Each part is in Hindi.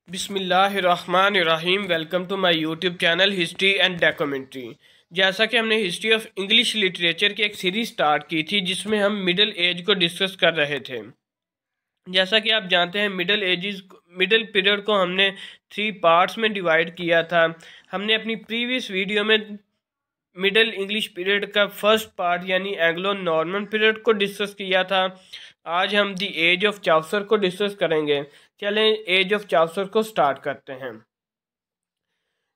बिस्मिल्लाहिर्रहमानिर्रहीम। Welcome to my YouTube channel history and documentary. जैसा कि हमने हिस्ट्री ऑफ इंग्लिश लिटरेचर की एक सीरीज स्टार्ट की थी जिसमें हम मिडिल एज को डिस्कस कर रहे थे। जैसा कि आप जानते हैं मिडिल पीरियड को हमने 3 पार्ट्स में डिवाइड किया था। हमने अपनी प्रीवियस वीडियो में मिडिल इंग्लिश पीरियड का फर्स्ट पार्ट यानी एंग्लो नॉर्मन पीरियड को डिस्कस किया था। आज हम दी एज ऑफ चाउसर को डिस्कस करेंगे। चलें एज ऑफ चाउसर को स्टार्ट करते हैं।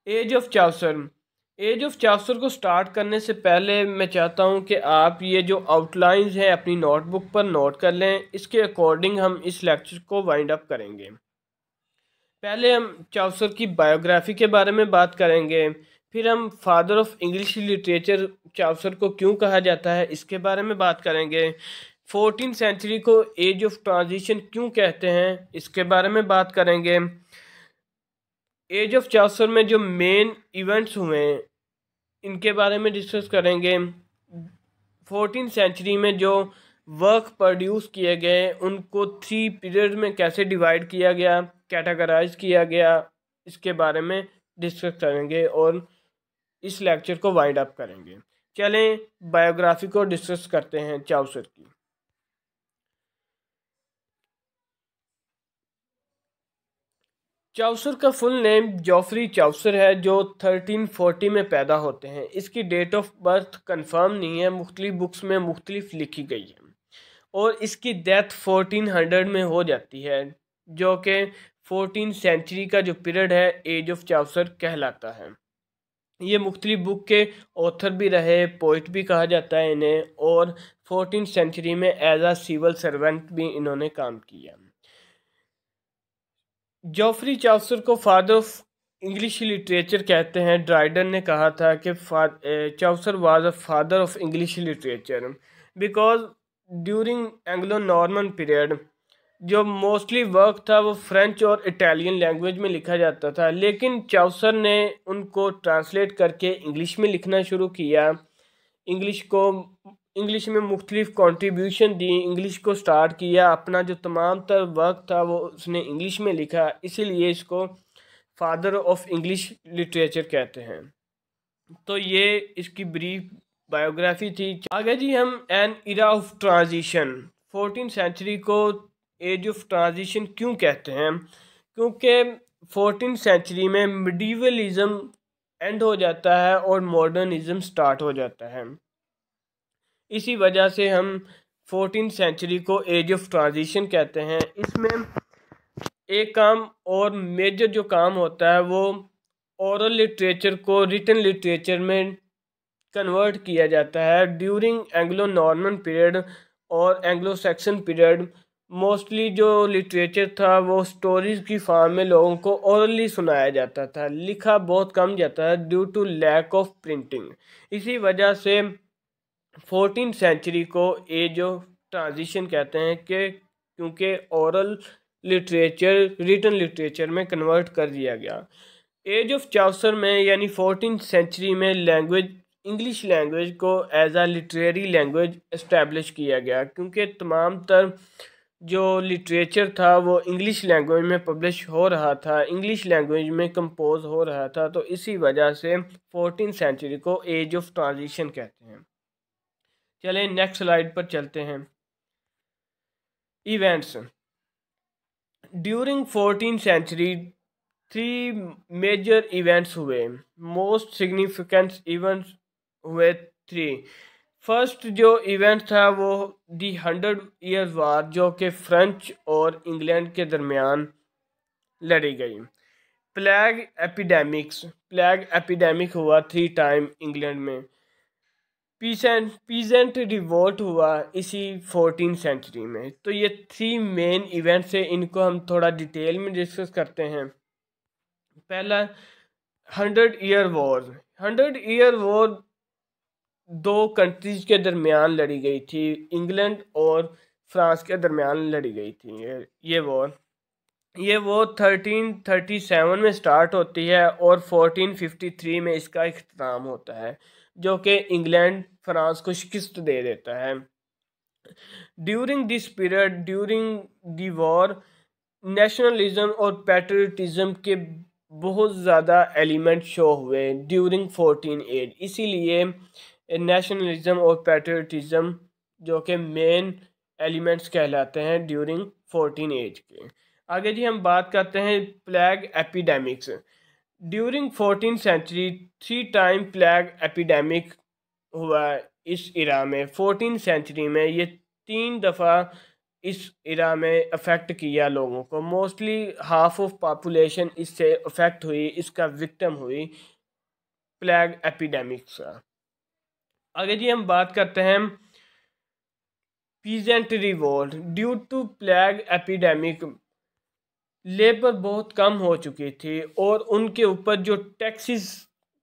एज ऑफ चाउसर को स्टार्ट करने से पहले मैं चाहता हूं कि आप ये जो आउटलाइंस हैं अपनी नोटबुक पर नोट कर लें। इसके अकॉर्डिंग हम इस लेक्चर को वाइंड अप करेंगे। पहले हम चाउसर की बायोग्राफी के बारे में बात करेंगे, फिर हम father of English literature Chaucer को क्यों कहा जाता है इसके बारे में बात करेंगे। 14th सेंचुरी को एज ऑफ ट्रांजिशन क्यों कहते हैं इसके बारे में बात करेंगे। एज ऑफ चाउसर में जो मेन इवेंट्स हुए इनके बारे में डिस्कस करेंगे। 14th सेंचुरी में जो वर्क प्रोड्यूस किए गए उनको 3 पीरियड में कैसे डिवाइड किया गया, कैटेगराइज किया गया, इसके बारे में डिस्कस करेंगे और इस लेक्चर को वाइंड अप करेंगे। चलें बायोग्राफी को डिस्कस करते हैं चाउसर की। चाउसर का फुल नेम जॉफरी चाउसर है जो 1340 में पैदा होते हैं। इसकी डेट ऑफ बर्थ कंफर्म नहीं है, मुख्तलिफ बुक्स में मुख्तलिफ लिखी गई है और इसकी डेथ 1400 में हो जाती है जो कि 14th सेंचुरी का जो पीरियड है एज ऑफ चाउसर कहलाता है। ये मुख्तलिफ बुक के ऑथर भी रहे, पोइट भी कहा जाता है इन्हें, और 14th सेंचुरी में एज आ सिविल सर्वेंट भी इन्होंने काम किया। जॉफरी चाउसर को फादर ऑफ इंग्लिश लिटरेचर कहते हैं। ड्राइडन ने कहा था कि Chaucer was a father of English literature because during Anglo Norman period जो मोस्टली वर्क था वो फ्रेंच और इटालियन लैंग्वेज में लिखा जाता था, लेकिन चाउसर ने उनको ट्रांसलेट करके इंग्लिश में लिखना शुरू किया। इंग्लिश में मुख्तलिफ कंट्रीब्यूशन दी, इंग्लिश को स्टार्ट किया, अपना जो तमाम तर वर्क था वो उसने इंग्लिश में लिखा, इसीलिए इसको फादर ऑफ इंग्लिश लिटरेचर कहते हैं। तो ये इसकी ब्रीफ बायोग्राफी थी। आगे जी हम an era of transition, 14th century को एज ऑफ ट्रांजिशन क्यों कहते हैं, क्योंकि 14th सेंचुरी में मिडीवलिज्म एंड हो जाता है और मॉडर्निज्म स्टार्ट हो जाता है। इसी वजह से हम 14th सेंचुरी को एज ऑफ ट्रांजिशन कहते हैं। इसमें एक काम और मेजर जो काम होता है वो ओरल लिटरेचर को रिटन लिटरेचर में कन्वर्ट किया जाता है। ड्यूरिंग एंग्लो नॉर्मन पीरियड और एंग्लो सैक्सन पीरियड मोस्टली जो लिटरेचर था वो स्टोरीज की फॉर्म में लोगों को ओरली सुनाया जाता था, लिखा बहुत कम जाता है due to lack of printing. इसी वजह से 14th सेंचुरी को एज ऑफ ट्रांजिशन कहते हैं कि क्योंकि ओरल लिटरेचर रिटन लिटरेचर में कन्वर्ट कर दिया गया। एज ऑफ चाउसर में यानी 14th सेंचुरी में इंग्लिश लैंग्वेज को एज आ लिटरेरी लैंग्वेज इस्टेब्लिश किया गया, क्योंकि तमाम तर जो लिटरेचर था वो इंग्लिश लैंग्वेज में पब्लिश हो रहा था, इंग्लिश लैंग्वेज में कंपोज हो रहा था। तो इसी वजह से 14th सेंचुरी को एज ऑफ ट्रांजिशन कहते हैं। चलें नेक्स्ट स्लाइड पर चलते हैं। Events during 14th century 3 major events हुए, मोस्ट सिग्निफिकेंट इवेंट्स हुए 3। फर्स्ट जो इवेंट था वो दी 100 ईयर वार जो कि फ्रेंच और इंग्लैंड के दरमियान लड़ी गई। प्लेग एपिडेमिक हुआ 3 टाइम इंग्लैंड में। पीजेंट रिवोल्ट हुआ इसी 14th सेंचुरी में। तो ये 3 मेन इवेंट्स है, इनको हम थोड़ा डिटेल में डिस्कस करते हैं। पहला 100 ईयर वॉर 2 कंट्रीज के दरमियान लड़ी गई थी, इंग्लैंड और फ्रांस के दरमियान लड़ी गई थी। ये वॉर 1337 में स्टार्ट होती है और 1453 में इसका इख्तिताम होता है, जो कि इंग्लैंड फ्रांस को शिकस्त दे देता है। During this period during the war nationalism और पैट्रियटिज्म के बहुत ज़्यादा एलिमेंट शो हुए ड्यूरिंग 1480, इसीलिए नेशनलिज्म और पैट्रियटिज्म जो कि मेन एलिमेंट्स कहलाते हैं ड्यूरिंग 1480 के। आगे जी हम बात करते हैं plague epidemics. During 14th century 3 time plague epidemic हुआ इस इरा में। 14th सेंचुरी में ये 3 दफ़ा इस इरा में अफेक्ट किया लोगों को। मोस्टली हाफ ऑफ पॉपुलेशन इससे अफेक्ट हुई, इसका विक्टिम हुई प्लेग एपिडेमिक्स का। आगे जी हम बात करते हैं peasant revolt. Due to plague epidemic labour बहुत कम हो चुकी थी और उनके ऊपर जो टैक्सेस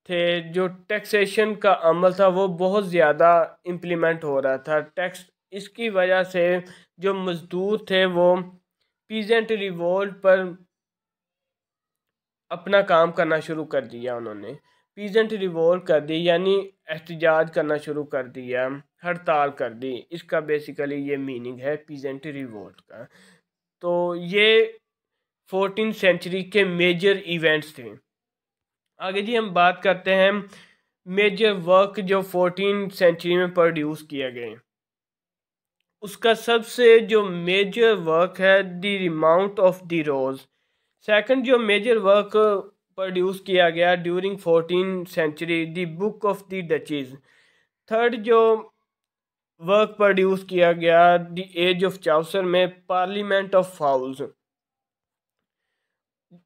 थे, जो टैक्सेशन का अमल था वो बहुत ज़्यादा इम्प्लीमेंट हो रहा था टैक्स। इसकी वजह से जो मज़दूर थे वो पीजेंट रिवोल्ट पर अपना काम करना शुरू कर दिया। उन्होंने पीजेंट रिवोल्ट कर दी, यानी एहतजाज करना शुरू कर दिया, हड़ताल कर दी। इसका बेसिकली ये मीनिंग है पीजेंट रिवोल्ट का। तो ये 14th सेंचुरी के मेजर इवेंट्स थे। आगे जी हम बात करते हैं मेजर वर्क जो 14th सेंचुरी में प्रोड्यूस किए गए। उसका सबसे जो मेजर वर्क है the Romaunt of the Rose. Second जो मेजर वर्क प्रोड्यूस किया गया during 14th century the Book of the Duchess. Third जो वर्क प्रोड्यूस किया गया द एज ऑफ चाउसर में पार्लियामेंट ऑफ फाउल्स।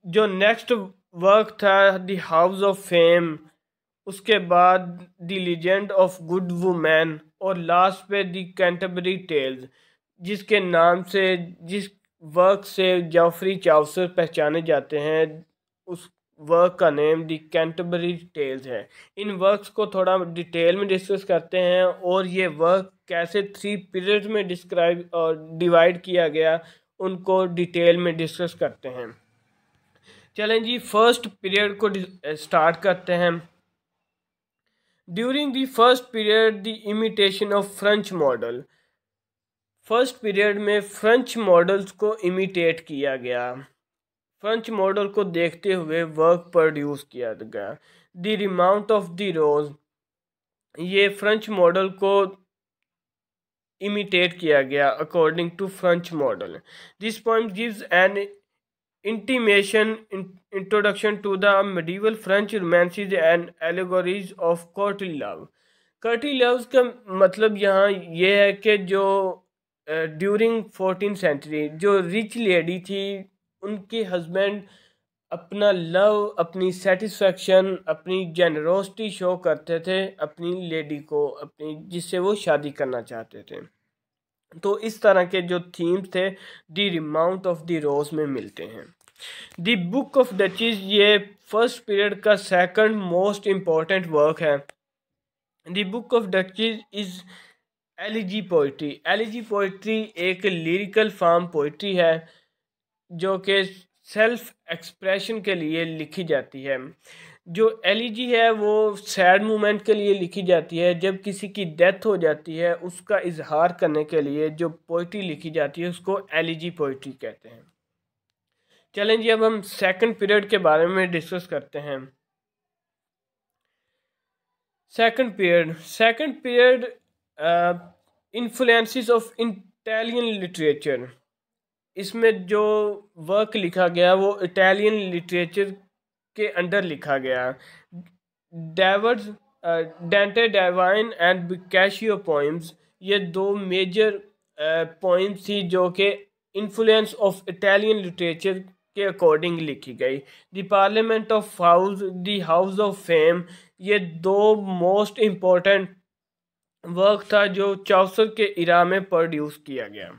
जो नेक्स्ट वर्क था द हाउस ऑफ फेम, उसके बाद the Legend of Good Women और लास्ट पे द कैंटरबरी टेल्स, जिसके नाम से जिस वर्क से जॉफरी चाउसर पहचाने जाते हैं। उस वर्क का नेम द कैंटरबरी टेल्स है। इन वर्क्स को थोड़ा डिटेल में डिस्कस करते हैं और ये वर्क कैसे 3 पीरियड्स में डिस्क्राइब और डिवाइड किया गया उनको डिटेल में डिस्कस करते हैं। चलें जी फर्स्ट पीरियड को स्टार्ट करते हैं। During the first period the imitation of French model. First period में फ्रेंच मॉडल्स को इमिटेट किया गया, फ्रेंच मॉडल को देखते हुए वर्क प्रोड्यूस किया गया। The Romaunt of the Rose, ये फ्रेंच मॉडल को इमिटेट किया गया according to French model. This point gives an intimation introduction to the medieval French romances and allegories of courtly love। courtly love का मतलब यहाँ ये है कि जो ड्यूरिंग 14th सेंचुरी जो रिच लेडी थी उनके हस्बैंड अपना लव, अपनी सेटिस्फेक्शन, अपनी जेनरोसिटी शो करते थे अपनी लेडी को, अपनी जिससे वो शादी करना चाहते थे। तो इस तरह के जो थीम्स थे द रिमाउंट ऑफ द रोज में मिलते हैं। द बुक ऑफ डचेज ये फर्स्ट पीरियड का सेकंड मोस्ट इम्पोर्टेंट वर्क है। The Book of duchess is elegy poetry. Elegy poetry एक लिरिकल फॉर्म पोइट्री है जो कि सेल्फ एक्सप्रेशन के लिए लिखी जाती है। जो एलिजी है वो सैड मोमेंट के लिए लिखी जाती है। जब किसी की डेथ हो जाती है उसका इजहार करने के लिए जो पोइट्री लिखी जाती है उसको एलिजी पोइट्री कहते हैं। चलें जी अब हम सेकंड पीरियड के बारे में डिस्कस करते हैं। Second period influences of Italian literature. इसमें जो वर्क लिखा गया वो इटालियन लिटरेचर के अंडर लिखा गया। डेंटे डिवाइन एंड बोccaccio पोइम्स, ये 2 मेजर पोइम्स थी जो कि इन्फ्लुएंस ऑफ इटालियन लिटरेचर के अकॉर्डिंग लिखी गई। The parliament of fowls, the House of fame, ये 2 मोस्ट इम्पोर्टेंट वर्क था जो चाउसर के इरा में प्रोड्यूस किया गया।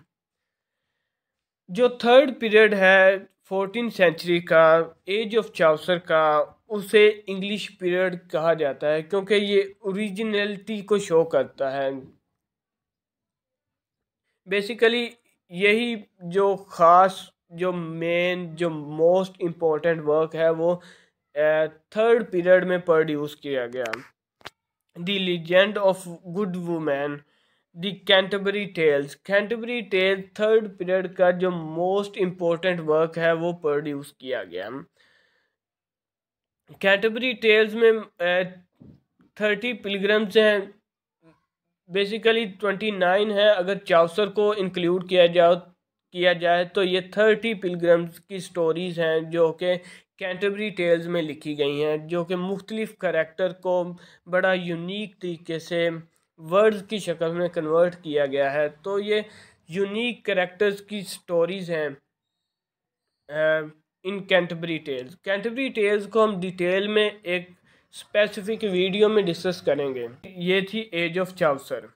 जो थर्ड पीरियड है 14th सेंचुरी का, एज ऑफ चाउसर का, उसे इंग्लिश पीरियड कहा जाता है क्योंकि ये ओरिजिनलिटी को शो करता है। बेसिकली यही जो ख़ास जो मेन जो मोस्ट इम्पोर्टेंट वर्क है वो थर्ड पीरियड में प्रोड्यूस किया गया। The Legend of Good Women, the Canterbury Tales third period का जो मोस्ट इम्पोर्टेंट वर्क है वो प्रोड्यूस किया गया। कैंटरबरी टेल्स में 30 पिलग्रम्स हैं, बेसिकली 29 है, अगर चौसर को इंक्लूड किया जाए तो ये 30 पिलग्रम्स की स्टोरीज़ हैं जो कि कैंटरबरी टेल्स में लिखी गई हैं, जो कि मुख्तलिफ करैक्टर को बड़ा यूनिक तरीके से वर्ड्स की शक्ल में कन्वर्ट किया गया है। तो ये यूनिक करैक्टर्स की स्टोरीज़ हैं इन कैंटरबरी टेल्स को हम डिटेल में एक स्पेसिफिक वीडियो में डिस्कस करेंगे। ये थी एज ऑफ चाउसर।